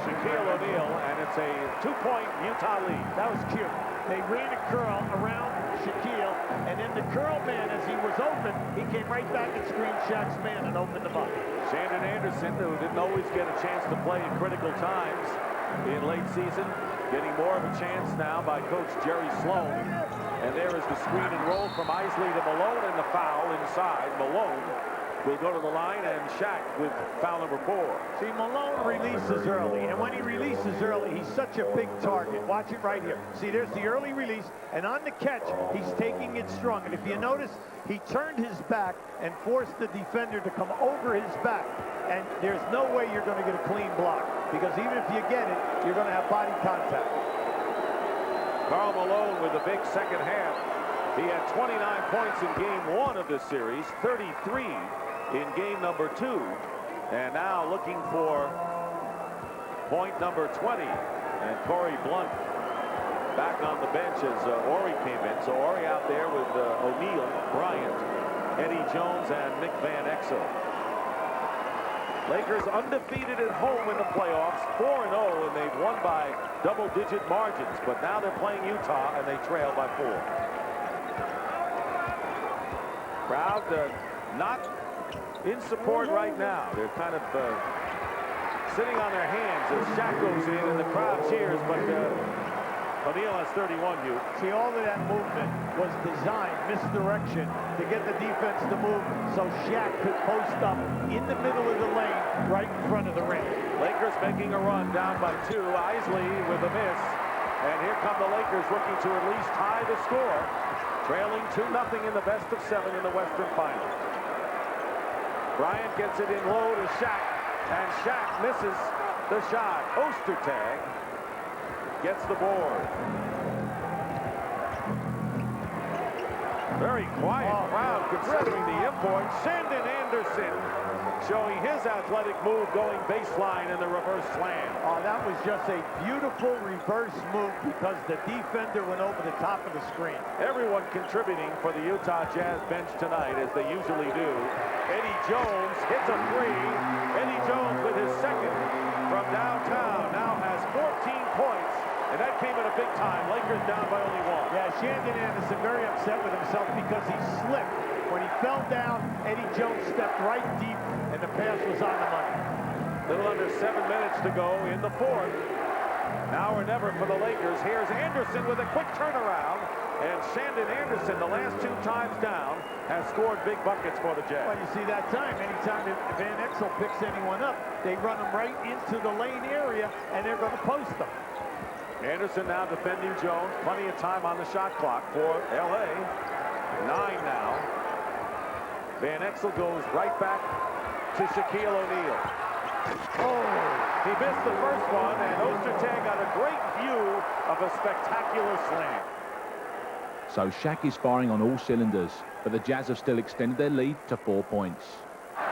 Shaquille O'Neal, and it's a 2-point Utah lead. That was cute. They ran a curl around Shaquille, and then the curl man, as he was open, he came right back and screened Shaq's man and opened the bucket. Shandon Anderson, who didn't always get a chance to play in critical times in late season, getting more of a chance now by Coach Jerry Sloan. And there is the screen and roll from Isley to Malone, and the foul inside. Malone will go to the line, and Shaq with foul number 4. See, Malone releases early, and when he releases early, he's such a big target. Watch it right here. See, there's the early release, and on the catch, he's taking it strong. And if you notice, he turned his back and forced the defender to come over his back. And there's no way you're going to get a clean block, because even if you get it, you're going to have body contact. Karl Malone with a big second half. He had 29 points in game 1 of this series, 33 in game number 2, and now looking for point number 20. And Corey Blunt back on the bench as Horry came in. So Horry out there with O'Neal, Bryant, Eddie Jones, and Mick Van Exel. Lakers undefeated at home in the playoffs, 4-0, and they've won by double-digit margins. But now they're playing Utah, and they trail by 4. Crowd not in support right now. They're kind of sitting on their hands as Shaq goes in, and the crowd cheers, but O'Neal has 31, Hugh. See, all of that movement was designed, misdirection, to get the defense to move so Shaq could post up in the middle of the lane right in front of the rim. Lakers making a run down by 2. Isley with a miss. And here come the Lakers looking to at least tie the score, trailing 2-0 in the best of 7 in the Western Final. Bryant gets it in low to Shaq, and Shaq misses the shot. Ostertag gets the board. Very quiet crowd considering the import. Shandon Anderson showing his athletic move, going baseline in the reverse slam. Oh, that was just a beautiful reverse move because the defender went over the top of the screen. Everyone contributing for the Utah Jazz bench tonight, as they usually do. Eddie Jones hits a 3. Eddie Jones with his second from downtown now has 14 points. And that came at a big time. Lakers down by only 1. Yeah, Shandon Anderson very upset with himself because he slipped. When he fell down, Eddie Jones stepped right deep, and the pass was on the money. Little under 7 minutes to go in the 4th. Now or never for the Lakers. Here's Anderson with a quick turnaround. And Shandon Anderson, the last 2 times down, has scored big buckets for the Jazz. Well, you see that time. Anytime Van Exel picks anyone up, they run them right into the lane area, and they're going to post them. Anderson now defending Jones. Plenty of time on the shot clock for L.A. 9 now. Van Exel goes right back to Shaquille O'Neal. Oh, he missed the first one, and Ostertag got a great view of a spectacular slam. So Shaq is firing on all cylinders, but the Jazz have still extended their lead to 4 points.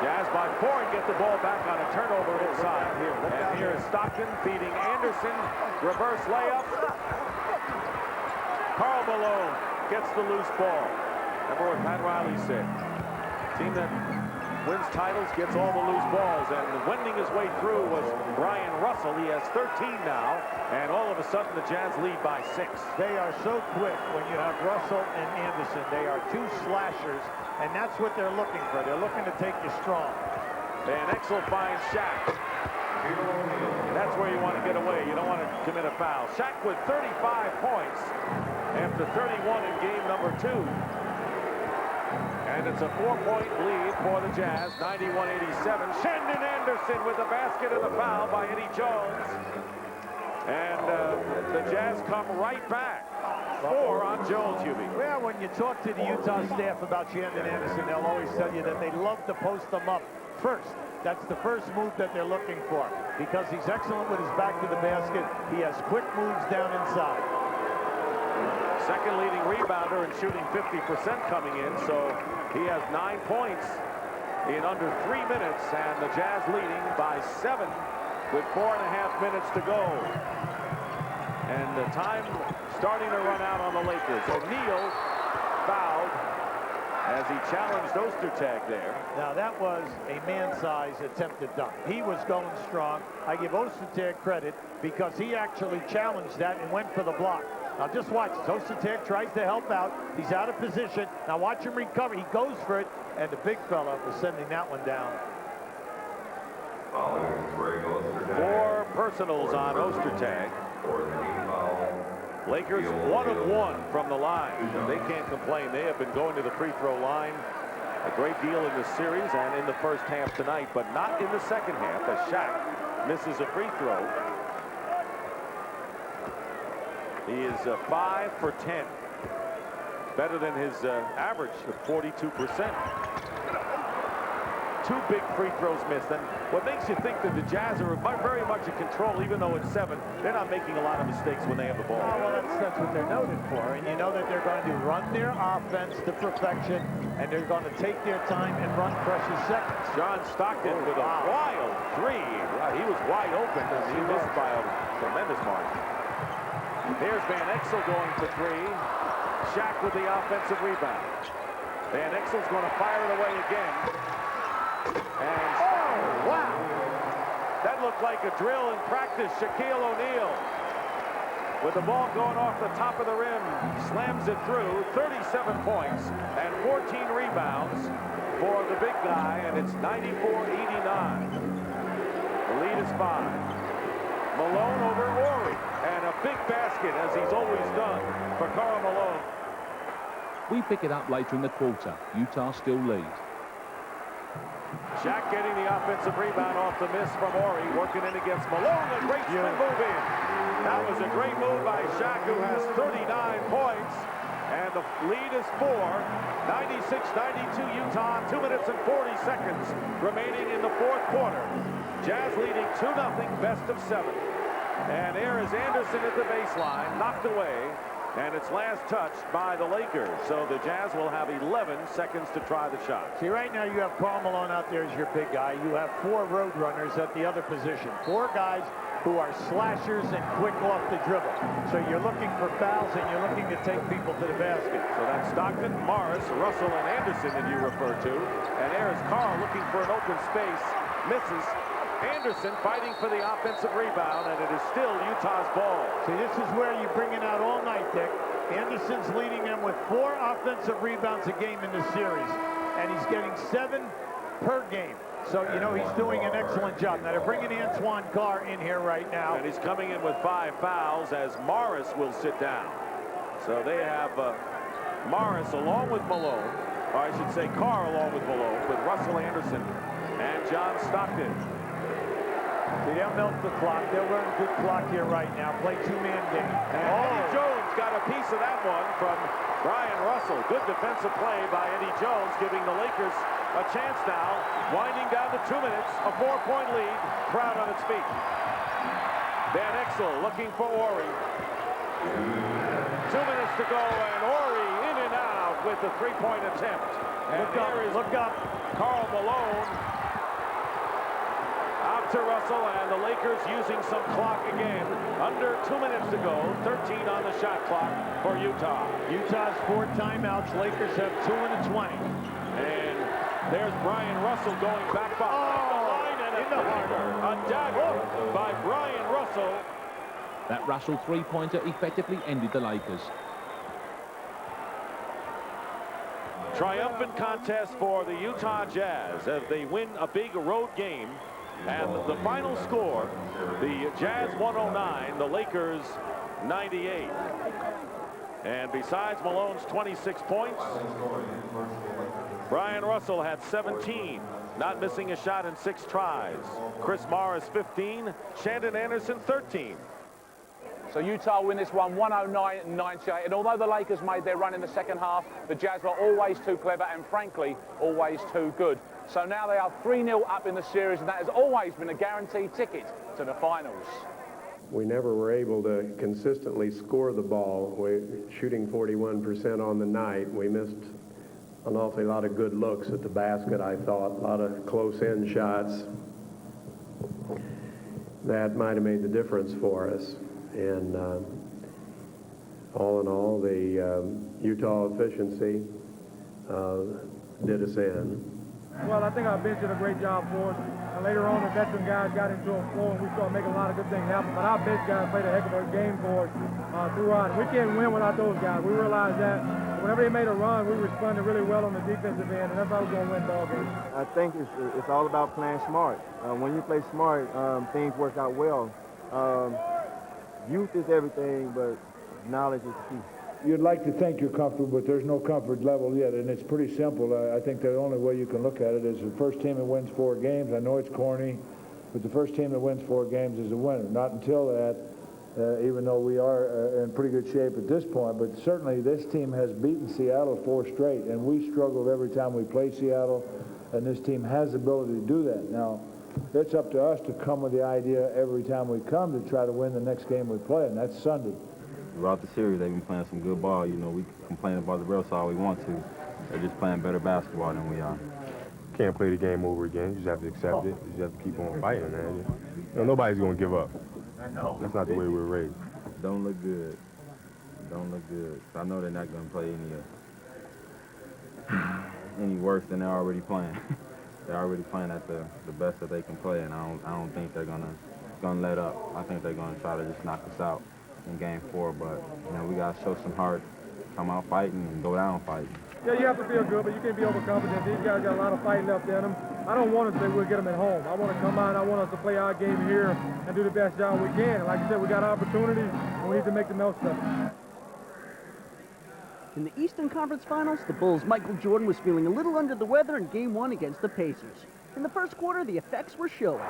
Jazz by 4 and get the ball back on a turnover inside. And here is Stockton feeding Anderson. Reverse layup. Karl Malone gets the loose ball. Remember what Pat Riley said. Team that wins titles gets all the loose balls. And wending his way through was Brian Russell. He has 13 now. And all of a sudden the Jazz lead by 6. They are so quick when you have Russell and Anderson. They are 2 slashers. And that's what they're looking for. They're looking to take you strong. Van Exel finds Shaq. That's where you want to get away. You don't want to commit a foul. Shaq with 35 points after 31 in game number 2. And it's a 4-point lead for the Jazz, 91-87. Shandon Anderson with the basket and the foul by Eddie Jones. And the Jazz come right back. 4 on Jones, Hubie. Well, when you talk to the Utah staff about Shandon Anderson, they'll always tell you that they love to post them up first. That's the first move that they're looking for because he's excellent with his back to the basket. He has quick moves down inside. Second leading rebounder and shooting 50% coming in, so he has 9 points in under 3 minutes, and the Jazz leading by 7 with 4.5 minutes to go. And the time starting to run out on the Lakers. O'Neal fouled as as he challenged Ostertag there. Now, that was a man-size attempted dunk. He was going strong. I give Ostertag credit because he actually challenged that and went for the block. Now, just watch. Ostertag tries to help out. He's out of position. Now, watch him recover. He goes for it, and the big fella was sending that one down. 4 personals on Ostertag. Lakers 1 of 1 from the line. They can't complain. They have been going to the free throw line a great deal in this series and in the first half tonight, but not in the second half as Shaq misses a free throw. He is 5 for 10. Better than his average of 42%. 2 big free throws missed, and what makes you think that the Jazz are very much in control, even though it's 7, they're not making a lot of mistakes when they have the ball. Oh, well, that's what they're noted for, and you know that they're going to run their offense to perfection, and they're going to take their time and run precious seconds. John Stockton with a wild 3. He was wide open, and he missed by a tremendous margin. Here's Van Exel going for 3. Shaq with the offensive rebound. Van Exel's going to fire it away again. And oh, wow! That looked like a drill in practice. Shaquille O'Neal with the ball going off the top of the rim, slams it through. 37 points and 14 rebounds for the big guy, and it's 94-89. The lead is 5. Malone over Horry, and a big basket, as he's always done, for Karl Malone. We pick it up later in the quarter. Utah still lead. Shaq getting the offensive rebound off the miss from Horry, working in against Malone. A great spin move in. That was a great move by Shaq, who has 39 points. And the lead is 4. 96-92 Utah. 2 minutes and 40 seconds remaining in the fourth quarter. Jazz leading 2-0, best of 7. And there is Anderson at the baseline, knocked away. And it's last touched by the Lakers. So the Jazz will have 11 seconds to try the shot. See, right now you have Karl Malone out there as your big guy. You have 4 road runners at the other position. 4 guys who are slashers and quick off the dribble. So you're looking for fouls and you're looking to take people to the basket. So that's Stockton, Morris, Russell, and Anderson that you refer to. And there is Karl looking for an open space. Misses. Anderson fighting for the offensive rebound, and it is still Utah's ball. See, this is where you bring it out all night, Dick. Anderson's leading them with 4 offensive rebounds a game in this series, and he's getting 7 per game. So, you know, he's doing an excellent job. Now, they're bringing Antoine Carr in here right now. And he's coming in with 5 fouls as Morris will sit down. So they have Morris along with Malone, or I should say Carr along with Malone, with Russell Anderson and John Stockton. They'll milk the clock. They'll run a good clock here right now. Play 2-man game. And Eddie Jones got a piece of that one from Brian Russell. Good defensive play by Eddie Jones, giving the Lakers a chance now. Winding down to 2 minutes, a 4-point lead. Crowd on its feet. Van Exel looking for Horry. 2 minutes to go, and Horry in and out with the 3-point attempt. And look up. Karl Malone. Out to Russell, and the Lakers using some clock again. Under 2 minutes to go. 13 on the shot clock for Utah. Utah's 4 timeouts. Lakers have 2 and a 20. And there's Brian Russell going back behind the line, and a dagger by Brian Russell. That Russell 3-pointer effectively ended the Lakers. Triumphant contest for the Utah Jazz as they win a big road game. And the final score, the Jazz 109, the Lakers 98. And besides Malone's 26 points, Brian Russell had 17, not missing a shot in 6 tries. Chris Morris 15, Shandon Anderson 13. So Utah win this one 109-98, and although the Lakers made their run in the second half, the Jazz were always too clever and frankly always too good. So now they are 3-0 up in the series, and that has always been a guaranteed ticket to the finals. We never were able to consistently score the ball. We're shooting 41% on the night. We missed an awfully lot of good looks at the basket, I thought. A lot of close-in shots. That might have made the difference for us. And all in all, the Utah efficiency did us in. Well, I think our bench did a great job for us. And later on, the veteran guys got into a flow, and we started making a lot of good things happen. But our bench guys played a heck of a game for us throughout. We can't win without those guys. We realized that. Whenever they made a run, we responded really well on the defensive end, and that's how we're going to win ball games. I think it's all about playing smart. When you play smart, things work out well. Youth is everything, but knowledge is key. You'd like to think you're comfortable, but there's no comfort level yet, and it's pretty simple. I think the only way you can look at it is the first team that wins 4 games. I know it's corny, but the first team that wins 4 games is a winner. Not until that, even though we are in pretty good shape at this point, but certainly this team has beaten Seattle 4 straight, and we struggled every time we played Seattle, and this team has the ability to do that. Now, it's up to us to come with the idea every time we come to try to win the next game we play, and that's Sunday. Throughout the series, they've been playing some good ball. You know, we complain about the real side we want to. They're just playing better basketball than we are. Can't play the game over again. You just have to accept it. You just have to keep on fighting, man. You know, nobody's going to give up. That's not the way we're raised. Don't look good. Don't look good. So I know they're not going to play any worse than they're already playing. They're already playing at the best that they can play, and I don't think they're gonna let up. I think they're gonna try to just knock us out in Game 4, but you know, we gotta show some heart, come out fighting, and go down fighting. Yeah, you have to feel good, but you can't be overconfident. These guys got a lot of fight left in them. I don't want to say we'll get them at home. I want to come out and I want us to play our game here and do the best job we can. And like you said, we got opportunities, and we need to make the most of them. In the Eastern Conference Finals, the Bulls' Michael Jordan was feeling a little under the weather in Game 1 against the Pacers. In the first quarter, the effects were showing.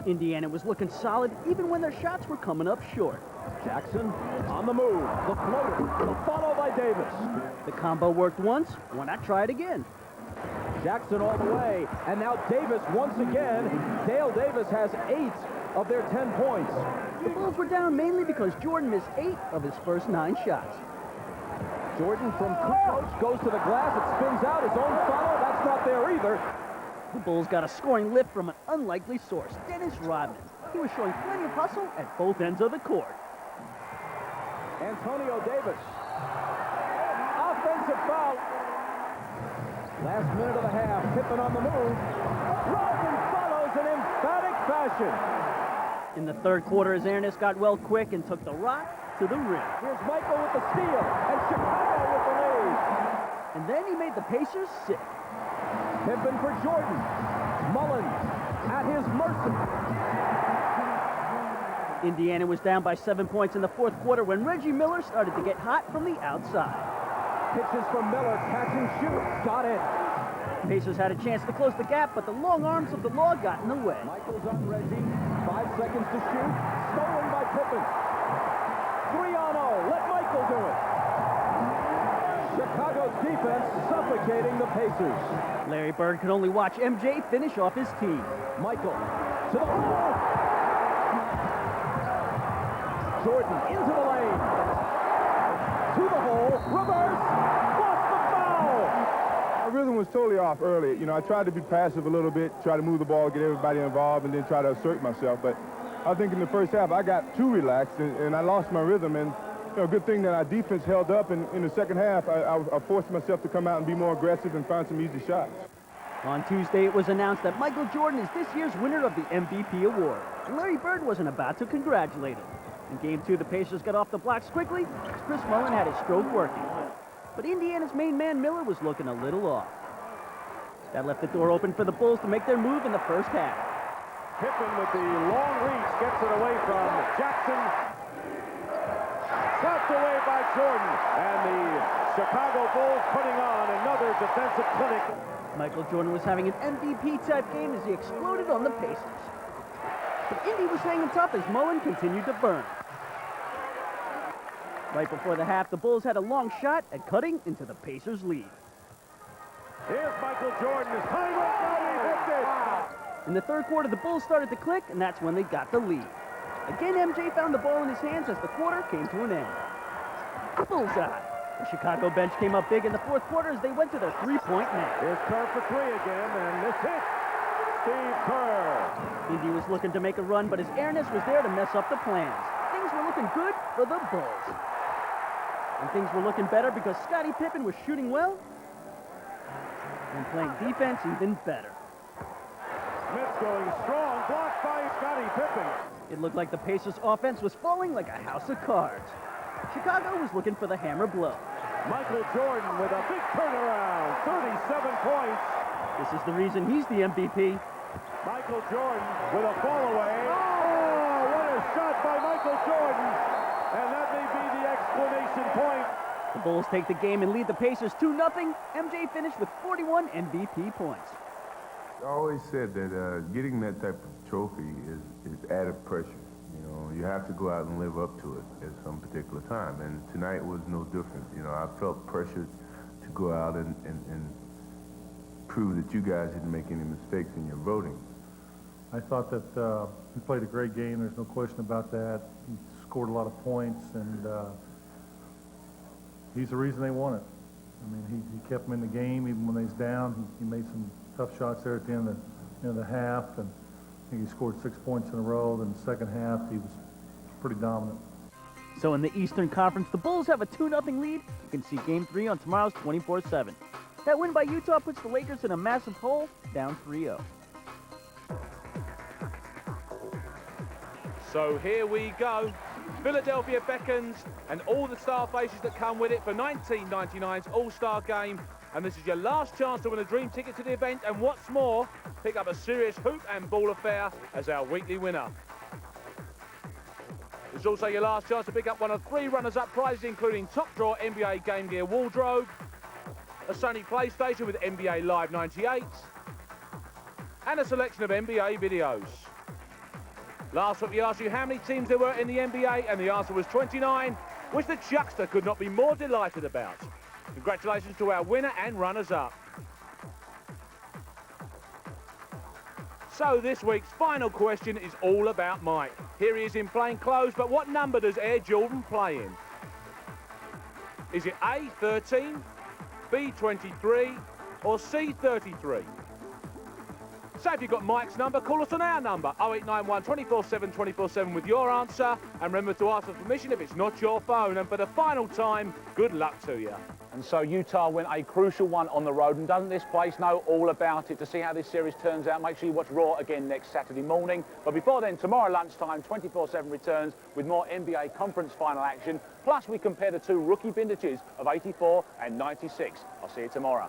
Indiana was looking solid even when their shots were coming up short. Jackson on the move. The floater. The follow by Davis. The combo worked once. Why not try it again? Jackson all the way. And now Davis once again. Dale Davis has 8 of their 10 points. The Bulls were down mainly because Jordan missed 8 of his first 9 shots. Jordan from Kukoc goes to the glass. It spins out. His own follow. That's not there either. The Bulls got a scoring lift from an unlikely source, Dennis Rodman. He was showing plenty of hustle at both ends of the court. Antonio Davis. Offensive foul. Last minute of the half. Pippen on the move. Rodman follows in emphatic fashion. In the third quarter, his airness got well quick and took the rock to the rim. Here's Michael with the steal, and Chicago with the lead. And then he made the Pacers sick. Pippen for Jordan. Mullins at his mercy. Indiana was down by 7 points in the fourth quarter when Reggie Miller started to get hot from the outside. Pitches from Miller, catch and shoot. Got it. Pacers had a chance to close the gap, but the long arms of the law got in the way. Michael's on Reggie. 5 seconds to shoot. Stolen by Pippen. 3-on-0. Let Michael do it. Chicago's defense suffocating the Pacers. Larry Bird could only watch MJ finish off his team. Michael to the hole. Jordan into the lane. To the hole. Reverse. Lost the foul. My rhythm was totally off early. You know, I tried to be passive a little bit, try to move the ball, get everybody involved, and then try to assert myself. But I think in the first half, I got too relaxed, and I lost my rhythm. And, you know, good thing that our defense held up. And in the second half, I forced myself to come out and be more aggressive and find some easy shots. On Tuesday, it was announced that Michael Jordan is this year's winner of the MVP award. And Larry Bird wasn't about to congratulate him. In Game 2, the Pacers got off the blocks quickly as Chris Mullin had his stroke working. But Indiana's main man, Miller, was looking a little off. That left the door open for the Bulls to make their move in the first half. Pippen with the long reach gets it away from Jackson. Slapped away by Jordan. And the Chicago Bulls putting on another defensive clinic. Michael Jordan was having an MVP-type game as he exploded on the Pacers. But Indy was hanging tough as Mullin continued to burn. Right before the half, the Bulls had a long shot at cutting into the Pacers' lead. Here's Michael Jordan. His time up now. He hits it. In the third quarter, the Bulls started to click, and that's when they got the lead. Again, MJ found the ball in his hands as the quarter came to an end. Bullseye. The Chicago bench came up big in the fourth quarter as they went to their three-point net. Here's Kerr for 3 again, and this hit. Steve Kerr. Indy was looking to make a run, but his airness was there to mess up the plans. Things were looking good for the Bulls. And things were looking better because Scottie Pippen was shooting well and playing defense even better. Smith going strong, blocked by Scottie Pippen. It looked like the Pacers' offense was falling like a house of cards. Chicago was looking for the hammer blow. Michael Jordan with a big turnaround, 37 points. This is the reason he's the MVP. Michael Jordan with a fall away. Oh, what a shot by Michael Jordan. And that may be the exclamation point. The Bulls take the game and lead the Pacers 2-0. MJ finished with 41 MVP points. I always said that getting that type of trophy is added pressure. You know, you have to go out and live up to it at some particular time. And tonight was no different. You know, I felt pressured to go out and prove that you guys didn't make any mistakes in your voting. I thought that he played a great game. There's no question about that. He scored a lot of points, and he's the reason they won it. I mean, he kept them in the game even when they was down. He made some tough shots there at the end of the half, and I think he scored 6 points in a row. Then the second half, he was pretty dominant. So in the Eastern Conference, the Bulls have a 2-0 lead. You can see Game 3 on tomorrow's 24/7. That win by Utah puts the Lakers in a massive hole, down 3-0. So here we go. Philadelphia beckons, and all the star faces that come with it for 1999's All-Star Game. And this is your last chance to win a dream ticket to the event, and what's more, pick up a serious hoop and ball affair as our weekly winner. It's also your last chance to pick up one of 3 runners-up prizes, including top drawer NBA Game Gear wardrobe, a Sony PlayStation with NBA Live 98, and a selection of NBA videos. Last week we asked you how many teams there were in the NBA, and the answer was 29, which the Chuckster could not be more delighted about. Congratulations to our winner and runners-up. So this week's final question is all about Mike. Here he is in plain clothes, but what number does Air Jordan play in? Is it A, 13, B, 23, or C, 33? So if you've got Mike's number, call us on our number, 0891 247 247 with your answer. And remember to ask for permission if it's not your phone. And for the final time, good luck to you. And so Utah win a crucial one on the road. And doesn't this place know all about it? To see how this series turns out, make sure you watch Raw again next Saturday morning. But before then, tomorrow lunchtime, 24/7 returns with more NBA conference final action. Plus, we compare the 2 rookie vintages of 84 and 96. I'll see you tomorrow.